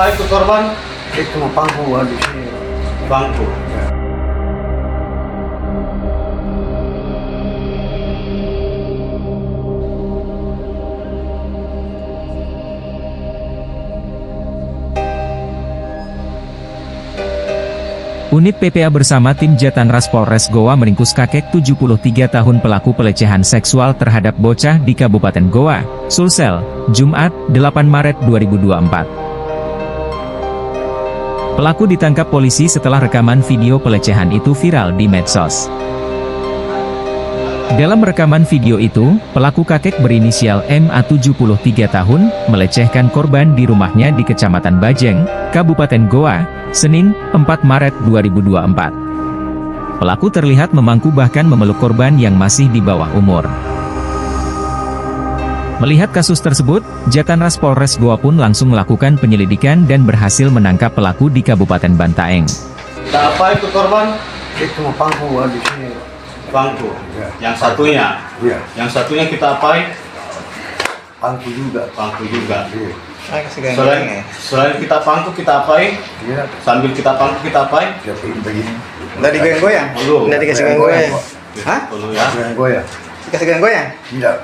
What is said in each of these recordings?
apa itu korban? Itu pangku di sini. Bangku. Unit PPA bersama tim Jatanras Polres Goa meringkus kakek 73 tahun pelaku pelecehan seksual terhadap bocah di Kabupaten Goa, Sulsel, Jumat, 8 Maret 2024. Pelaku ditangkap polisi setelah rekaman video pelecehan itu viral di medsos. Dalam rekaman video itu, pelaku kakek berinisial MA 73 tahun, melecehkan korban di rumahnya di Kecamatan Bajeng, Kabupaten Goa, Senin, 4 Maret 2024. Pelaku terlihat memangku bahkan memeluk korban yang masih di bawah umur. Melihat kasus tersebut, Jatanras Polres Goa pun langsung melakukan penyelidikan dan berhasil menangkap pelaku di Kabupaten Bantaeng. Apa itu korban? Itu pangku di sini. Bangku. Ya. Yang satunya. Iya. Yang satunya kita apain? Pangku juga. Pangku juga. Iya. Selain kita pangku kita apain? Iya. Sambil kita pangku kita apain? Jadi begini. Nggak digoyang-goyang? Belum. Nggak dikasih goyang-goyang? Hah? Perlu ya. Yang goyang. Dikasih goyang-goyang? Tidak.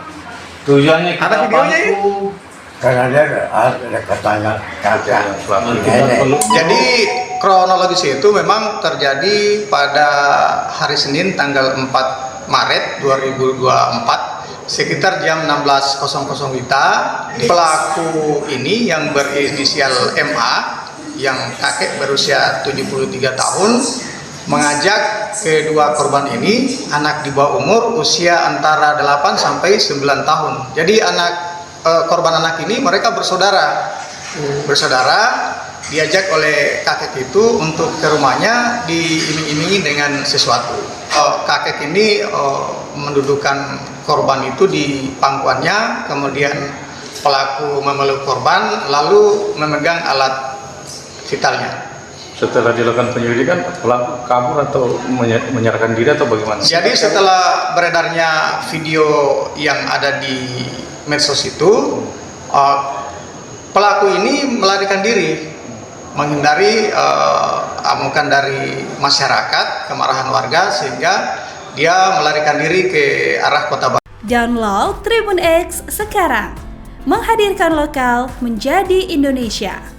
Tujuannya kita Ada videonya ya? pangku. Karena dia ada katanya kakak. Kita perlu. Jadi kronologis itu memang terjadi pada hari Senin tanggal 4 Maret 2024 sekitar jam 16.00 WITA. Pelaku ini yang berinisial MA yang kakek berusia 73 tahun mengajak kedua korban ini anak di bawah umur usia antara 8 sampai 9 tahun. Jadi korban anak ini mereka bersaudara diajak oleh kakek itu untuk ke rumahnya diiming-imingi dengan sesuatu. Kakek ini mendudukan korban itu di pangkuannya, kemudian pelaku memeluk korban lalu memegang alat vitalnya. Setelah dilakukan penyelidikan, pelaku kabur atau menyerahkan diri atau bagaimana? Jadi setelah beredarnya video yang ada di medsos itu, pelaku ini melarikan diri, menghindari amukan dari masyarakat, kemarahan warga, sehingga dia melarikan diri ke arah kota Bandung. Download Tribun X sekarang, menghadirkan lokal menjadi Indonesia.